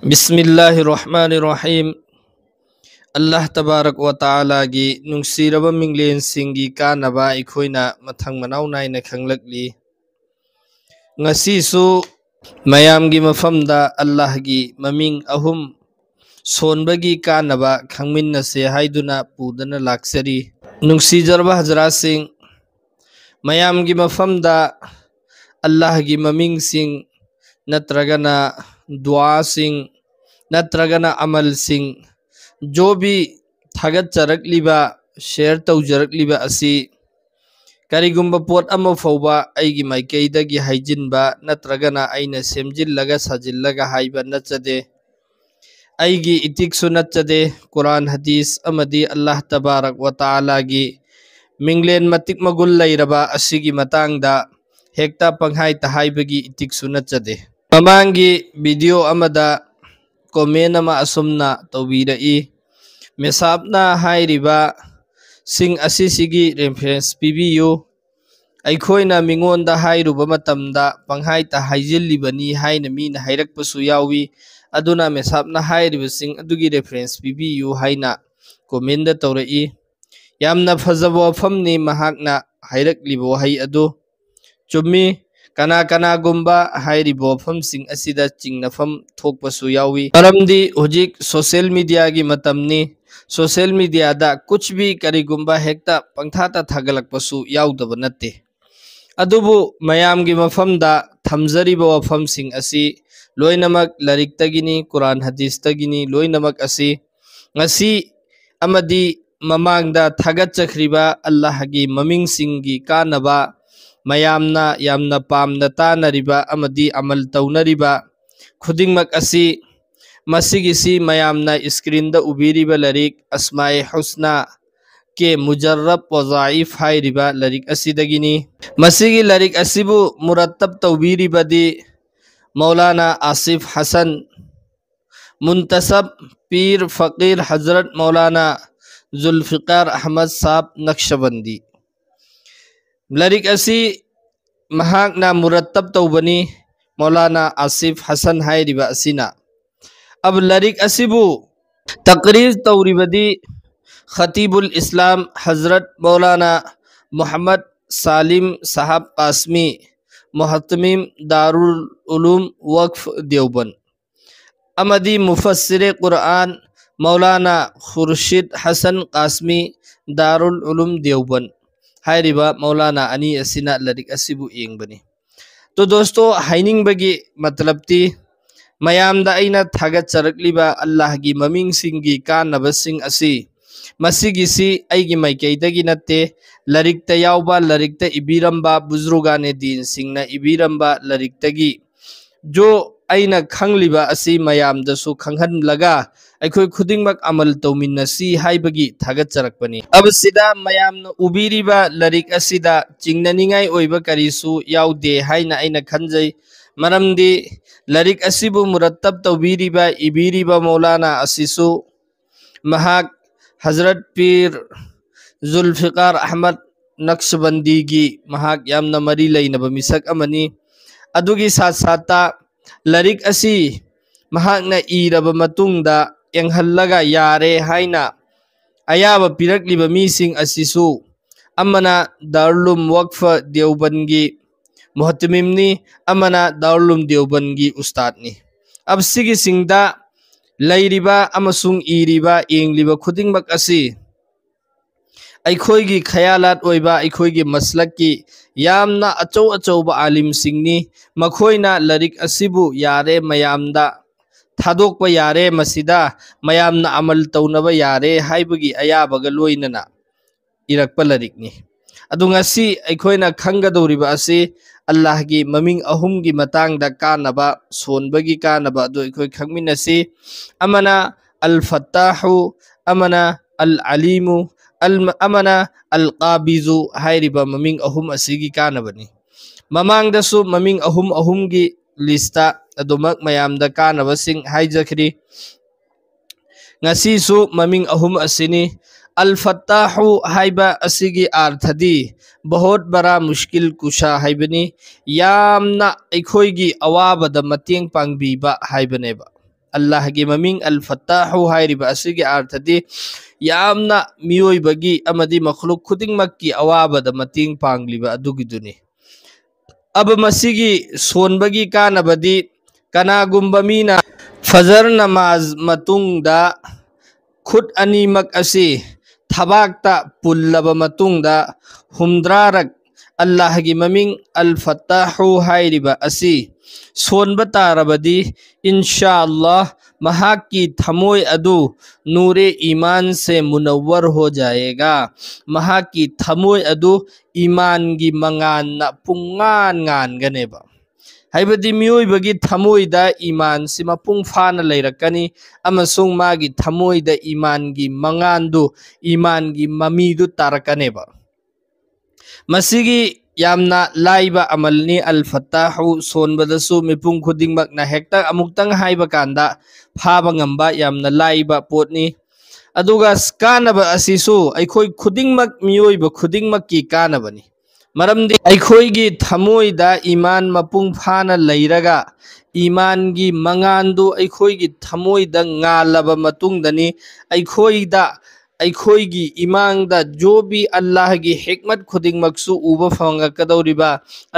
बिस्मिल्लाहिर्रहमानिर्रहीम। अल्लाह तबारक व ताला की नुंसीरब मिंगलेन सिंगी कानबा अखोइना मथंग मनाव Naina खंगलकली। ngasisu mayamgi mafamda Allah gi maming ahum sonbagi kanaba khangminnase haiduna pudana laksari nungsijarba hajra sing mayamgi mafamda Allah gi maming sing natragana दुआ सिंह नत्रगना अमल सिंह जो भी थागत चरकलिबा शेयर तौजरकलिबा असि करिगुम्बा पोट अमा फौबा आइगी माइकैदगी हाइजिनबा नत्रगना आइना सेमजिल्लगा साजिल्लगा हाइबा नचदे आइगी इतिक्सु नचदे कुरान हदीस अमदी अल्लाह तबारक व ताला गी मिंगलेन मतिक मगुल लैरबा असिगी मतांगदा हेक्ता पंहाइ तहाइबगी इतिक्सु नचदे ममांगी वीडियो अमदा कमेंट अमा असुमना तौबीरई मेसाबना हाइरिबा सिंग असिसिगी रेफरेंस पिबियु अखोइना मिंगोंदा हाइरुबा मतमदा पंहाइता हाइजिल्लिबनी हाइना मीना हाइरकपसु यावी अदुना मेसाबना हाइरिबा सिंग अदुगी रेफरेंस पिबियु हाइना कमेंट तौरई यामना फजबो वफमनी महाकना हाइरकलिबो हाइ अदु चुम्मी कना कना गुम्बा हाइरिबो वफमसिंग असिदा चिंगनफम थोकपसु यावी मरमदी हुजिक सोशल मीडिया की मतमनी सोशल मीडिया दा कुछ भी करिगुम्बा हेक्ता पंथाता थागलकपसु याउदब नत्ते अदुबु मयामगी मफमदा थमजरिबो वफमसिंग असि लोइनमक लरिकतगिनी कुरान हदीसतगिनी लोइनमक असि ngasi amadi mamangda thagachkhriba Allah gi mamingsinggi kanaba mayamna yamna pamna tanariba amadi amal taunariba khudingmak asi masigisi mayamna screen da ubiriba larik asmae husna के मुजर्रब व ज़ाइफ हाइरिबा लरिक असिदगिनी मसीगी लरिक असिबु मुरत्तब तौबीरिबदी मौलाना आसिफ हसन मुंतसब पीर फ़कीर हजरत मौलाना जुल्फ़िकार अहमद साहब नक्शबंदी लरिक असि महाकना मुरत्तब तौबनी मौलाना आसिफ हसन हाइरिबा असिना अब लरिक असिबु तकरीर तौरिबदी खतीबुल इस्लाम हजरत मौलाना मोहम्मद सालिम साहब कासमी मुहतमिम दारुल उलूम वक्फ देवबंद अमदी मुफस्सिर कुरान मौलाना खुर्शीद हसन कासमी दारुल उलूम देवबंद हाइरिबा मौलाना अनी असिना लरिक असिबु एंगबनी। तो दोस्तों हाइनिंग बगी मतलब ती मयामदा अइना थागत चरकलिबा अल्लाह की ममिंग सिंगी कानबसिंग असि मसीगिसी आइगी माइकैदगी नत्ते लरिकता यावबा लरिकता इबीरंबा बुजुर्गाने दीन सिंगना इबीरंबा लरिकतगी जो अइना खंगलिबा असि मयामदसु खंगहनलगा अखोय खुदिंगमक अमल तौमिन्नसी हाइबगी थागत चरकपनी। अब सिदा मयामना उबीरिबा लरिक असिदा चिंगननिंगाई ओइबा करिसु यावदे हाइना अइना खंजै मरमदी लरिक असिबु मुरत्तब तौबीरिबा इबीरिबा मौलाना असिसु महाक हजरत पीर जुल्फ़िकार अहमद नक्शबंदी की महाक यामना मरी लैनब मिसक अमनी अदुगी साथ साथा लरिक असि महाकना इरब मतुंगदा एंगहल्लगा यारे हाइना अयाब पिरकलिब मीसिंग असिसु अमना दारुलुम वक्फ देवबंदगी मुहतमिमनी अमना दारुलुम देवबंदगी उस्तादनी। अब सिगी सिंगदा लैरिबा अमसुंग इरिबा एंगलिबा खुदिंगमक असि अखोयगी खयालात ओइबा अखोयगी मसलक की यामना अचौ अचौबा आलिम सिंगनी मखोयना लरिक असिबु यारे मयामदा थादोकपा यारे मसिदा मयामना अमल तौनबा यारे हाइबगी अयाबगा लोइनना इरकपा लरिकनी। अदु ngasi अखोयना खंगदौरिबा असि अल्लाह की ममिंग अहुम की मतंगदा कानबा सोनबगी कानबा अदु अखोय खंगमिनसी अमना अल फत्ताहु अमना अल अलीमु अमना अल काबिजु हाइरिबा ममिंग अहुम असिगी कानबनी। ममांगदसु ममिंग अहुम अहुम की लिस्टा अदुमक मयामदा कानबसिंग हाइजखरी ngasisu ममिंग अहुम असिनी अल फत्ताहु हाइबा असिगी आर्थदी बहुत बड़ा मुश्किल कुशा हाइबनी यामना अखोयगी अवाबदा मतेंग पांगबीबा हाइबनेबा Allah gi maming al-fattahu hairiba asigi arthadi yamna miyoibagi amadi makhluk khuding makki awabada mating pangliba adugiduni aba masigi sonbagi kanabadi kanagumba mina fajar namaz matungda khut animak asi thabakta pullaba matungda humdrarak Allah gi maming al-fattahu hairiba asi sonba tarabadi इंशाअल्लाह महाक की थमोय अदु नूरे ईमान से मुनव्वर हो जाएगा महाक की थमोय अदु ईमान की मंगान न पुंगान गान गनेबा हाइबदी मियोइबगी थमोइदा ईमान सिमा पुंग फाना लेरकनी अमसुंग मागी थमोइदा ईमान की मंगान दु ईमान की ममीदु तारकनेबा मसीगी यामना लाइबा अमलनी अल-फत्ताहु सोनबदसु मिपुंग खुदिंगमकना हेक्ता अमुक्तंग हाइबा कांदा फाबा ngamba यामना लाइबा पोटनी अदुगा कानबा असिसु अइखोय खुदिंगमक मियोइबा खुदिंगमक की कानबनी मरमदि अइखोयगी थमोइदा ईमान मपुंग फाना लैरगा ईमान की मंगानदु अइखोयगी थमोइदा ngalaba matungdani अइखोयदा अइखोयगी इमांगदा जो भी अल्लाह की हिकमत खुदिंगमकसु उबा फंगकदौरिबा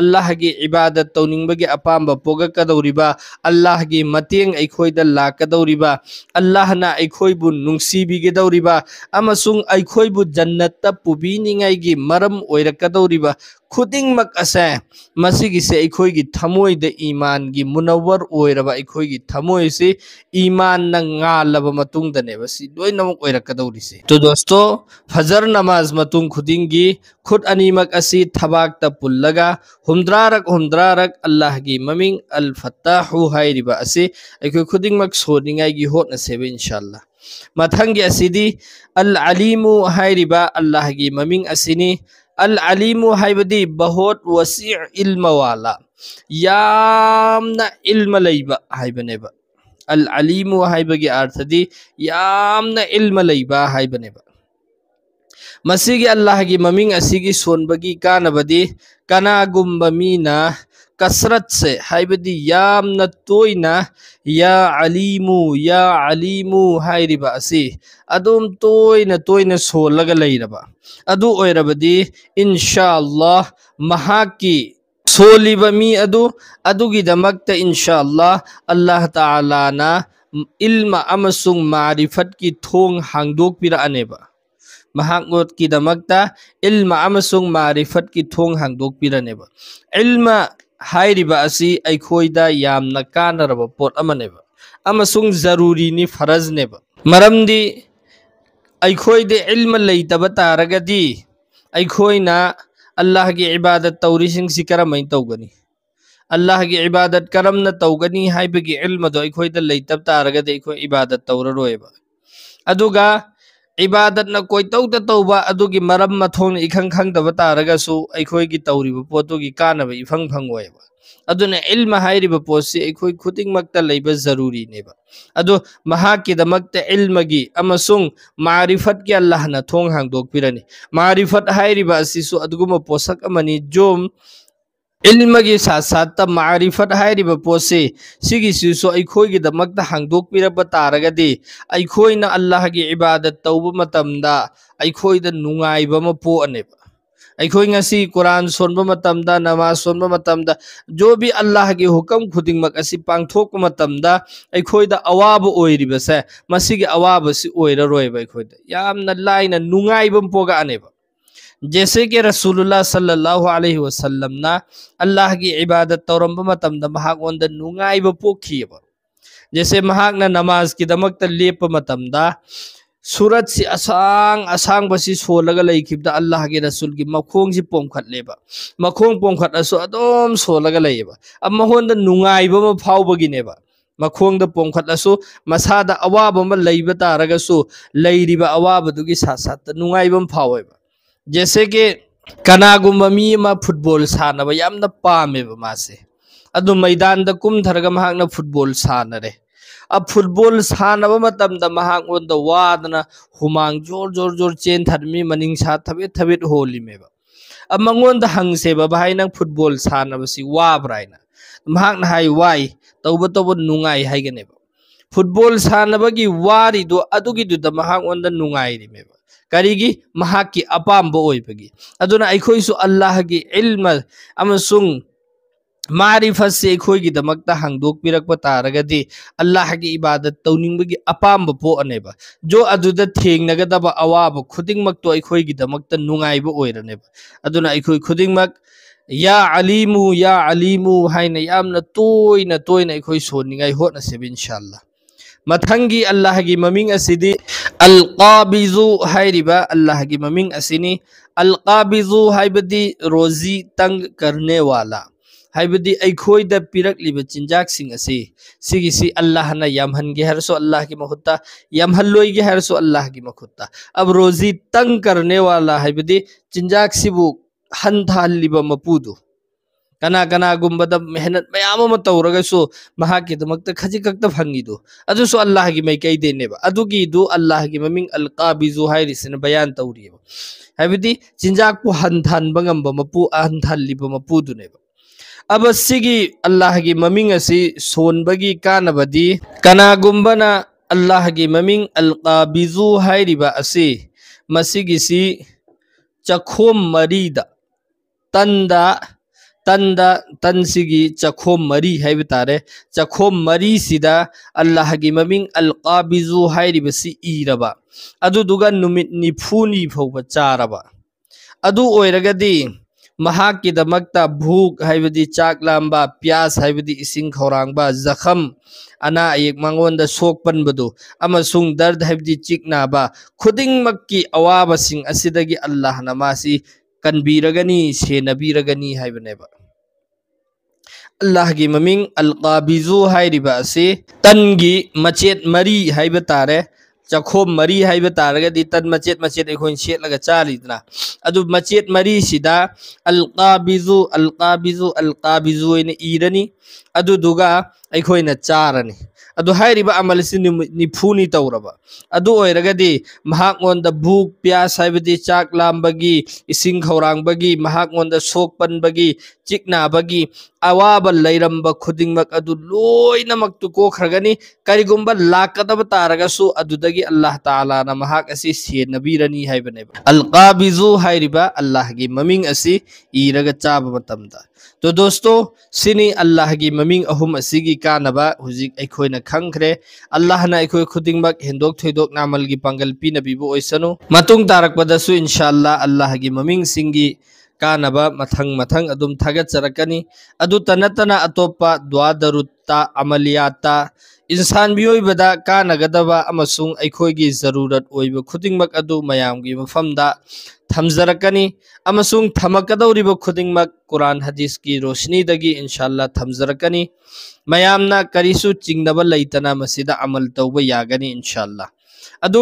अल्लाह की इबादत तौनिंगबगी अपांबा पोगकदौरिबा अल्लाह की मतेंग अइखोयदा लाकदौरिबा अल्लाहना अइखोयबु नुंसीबिगदौरिबा अमसुंग अइखोयबु जन्नतता पुबिनिंगाइगी मरम ओइरकदौरिबा खुदिंगमक असे मसिगिसे अइखोयगी थमोइदा ईमान की मुनव्वर ओइरबा अइखोयगी थमोइसे ईमान न ngalaba matungdane बसी लोइनमक ओइरकदौरिसे तो दोस्तों फजर नमाज मतुंग खुदिंगी खुद अनीमक असी थबाक पुल्लगा हुमद्रारक अल्लाह की ममिंग अल-फत्ताहु हाइरिबा असी अइखोय खुदिंगमक सोनिंगाइगी होटना सेबे इंशाअल्लाह मथंगी असीदी अल-अलीमु हाइरिबा अल्लाह की ममिंग असीनी अल-अलीमु हाइबदी बहुत वसी इल्म वाला यामना इल्म लैबा हाइबनेबा अल-अलीमु हाइबगी अर्थदी यामना इल्म लैबा हाइबनेबा मसीगी अल्लाह की ममिंग असीगी सोनबगी कानबदी कनागुम्बा मीना कसरत से हाइबदी यामना तोइना या अलीमु हाइरिबा असी अदुम तोइना सोलगा लैरबा अदु ओइरबदी इंशाअल्लाह महाकी सोलिबा मी अदुगिदमक्ता इंशाअल्लाह अल्लाह ताला ना इल्म अमसुंग मारिफत की थोंग हांगदोक पिरानेबा महागोत की दमक्ता इल्म अमसुंग मारिफत की थोंग हांगदोक पिरानेबा इल्म हाइरिबा असी अइखोयदा यामना कानरबा पोट अमनेबा अमसुंग जरूरी नि फरज नेबा मरमदी अइखोयदे इल्म लैतबा तारगदी अइखोयना अल्लाह की इबादत तौरीसिंग सी करम तौगनी अल्लाह की इबादत करम न तौगनी हाइबगी इल्म दो अइखोयदा लैतब तारगदी अइखोय इबादत तौररोयबा अदुगा इबादत न कोई तौबा अदुगी मरम मथोंग इखंग खंगदबा तारगसु अइखोयगी तौरिबा पोतुगी कानबा इफंग फंगोयबा अदुने इल्म हाइरिबा पोसी अइखोय खुदिंगमक्ता लैबा जरूरी नेबा अदु महाकिदमक्ता इल्मगी अमसुंग मारिफत के अल्लाह न थोंग हांगदोक पिरनी मारिफत हाइरिबा असिसु अदुगुम पोसक अमनी जोम इल्मगी साथ साथ मारिफत हाइरिबा पोसे सिगिसिसु अइखोयगिदमक्ता हांगदोक पिरबा तारगदी अइखोयना अल्लाह की इबादत तौबा मतमदा अइखोयदा नुंगाइबा म पोअनेबा अइखोय ngasi कुरान सोनबा मतमदा नमाज सोनबा मतमदा जो भी अल्लाह की हुकम खुदिंगमक असी पांगथोक मतमदा अइखोयदा अवाब ओइरिबसे मसिगी अवाब सि ओइररोयबा अइखोयदा यामना लाइना नुंगाइबम पोगा अनेबा जैसे कि रसूलुल्लाह सल्लल्लाहु अलैहि वसल्लम ना अल्लाह की इबादत तौरंबा मतमदा महागोंदा नुंगाइबा पोखियबा जैसे महागना नमाज की दमक्ता लेप मतमदा सूरत से असांग बसी सोलगा लैखिबदा अल्लाह के रसूल की मखोंग से पोंखटलेबा मखोंग पोंखटसु अदोम सोलगा लैबा अब महोंदा नुंगाइबा म फावबगिनेबा मखोंग द पोंखटसु मसादा अवाब म लैबा तारगसु लैरिबा अवाब दुगी साथ साथ नुंगाइबा म फावेबा जैसे कि कनागुम्बा मी मा फुटबॉल सानबा यामना पामेबा मासे अदु मैदान द कुमथरगा महागना फुटबॉल सानरे अब फुटबॉल सानबा मतमदा महागोंदा वादना हुमांग जोर चेन थरमी मनिंगसा थबेत होलिमेबा अब मंगोंदा हंगसेबा भाई नंग फुटबॉल सानबसी वाब्राइना महागना हाई वाई तौबा नुंगाई हाइगनेबा फुटबॉल सानबगी वारिदो अदुगिदुदा महांगोंदा नुंगाइरिमेबा करिगी महाकी अपाम्बो ओइबगी अदुना अखोइसु अल्लाह की इल्म अमसुंग मारिफत से अखोइगी दमकता हांगदोक पिरकपा तारगदी अल्लाह की इबादत तौनिंगबगी अपाम्ब पोअनेबा जो अदुदा थेंगनगदबा अवाब खुदिंगमक्तो अखोइगी दमकता नुंगाइबो ओइरनेबा अदुना अखोइ खुदिंगमक या अलीमु हाइना यामना तोइना तोइना अखोइ सोनिंगाइ होटनसेबा इंशाअल्लाह मथंगी अल्लाह की ममिंग असिदी अल काबिजु हाइरिबा अल्लाह की ममिंग असिनी अल काबिजु हाइबदी रोजी तंग करने वाला हाइबदी अखोइदा पिरकलिबा चिंजाक सिंग असी सिगिसी अल्लाह ना यामहनगे हरसो अल्लाह की मखुत्ता यामहल्लोइगे हरसो अल्लाह की मखुत्ता अब रोजी तंग करने वाला हाइबदी चिंजाक सिबु हंथालिबा मपुदु कना कना गुम्बदा मेहनत मयाम अमा तौरगसु महाकी दमकता खजिकक्ता फंगिदु अदुसु अल्लाह की मैकै देनेबा अदुगीदु अल्लाह की ममिंग अल काबिजु हाइरिसिन बयान तौरियबा हाइबदी चिंजाक पु हंथानबा ngamba मपु हंथालिबा मपुदुनेबा अब सिगी अल्लाह की ममिंग असी सोनबगी कानबदी कनागुम्बना अल्लाह की ममिंग अल काबिजु हाइरिबा असी मसिगिसी चखोम मरीदा तंदा तनसिगी चखोम मरी है तारे चखोम मरी सिदा अल्लाह की ममिंग अल काबिजु हाइरिबसी इरबा अदुदुगा नुमित निफुनी फौबा चारबा अदु ओइरगदी महाकी दमकता भूख हाइबदी चाक लांबा प्यास हाइबदी इसिंग खौरांबा जखम अना एक मंगोंदा सोकपनबदु अमसुंग दर्द हाइबदी चिकनाबा खुदिंगमक्की अवाबसिंग असिदगी अल्लाह नमासी कनबीरगनी सेनबीरगनी हाइबनेबा अल्लाह की ममिंग अल काबिजु हाइरिबा असी तनगी मचेत मरी हाइब तारे चखोम मरी हाइब तारगदी तन मचेत मचेत एखोइन सेटलगा चालिदना अदु मचेत मरी सिदा अल काबिजु इने इरनी अदु दुगा एखोइना चारनी अदु हाइरिबा अमलसि निफुनी तौरबा अदु ओइरगदी महांगोंदा भूख प्यास हाइबदी चाक लांबगी इसिंग खौरांबगी महांगोंदा सोकपनबगी चिकनाबगी अवाब लैरंबा खुदिंगमक अदु लोइनमक्तु कोखरगनी करिगुंबा लाकदब तारगसु अदुदगी अल्लाह ताला ना महाक असि सेनबीरनी हाइबनेबा अल काबिजु हाइरिबा अल्लाह की ममिंग असि इरगा चाब मतमदा तो दोस्तों सिनी अल्लाह की ममिंग अहुम असिगी कानबा हुजिक अखोइना खंखरे अल्लाह ना अखोइ खुदिंगमक हेंदोक थोइदोक नामल की पंगल पीनबीबो ओइसनु मतुंग तारकपदसु इंशाअल्लाह अल्लाह की ममिंग सिंगी कानबा मथंग मथंग अदुम थागतचरकनी अदु तनतना अतोपा दुआ दरुत्ता अमलियाता इंसान बियोइबदा कानगदबा अमसुंग अखोइगी जरूरत ओइबा खुदिंगमक अदु मयामगी मफमदा थमजरकनी अमसुंग थमकदौरिबा खुदिंगमक कुरान हदीस की रोशनी दगी इंशाअल्लाह थमजरकनी मयामना करिसु चिंगनबा लैतना मसिदा अमल तौबा यागनी इंशाअल्लाह अदु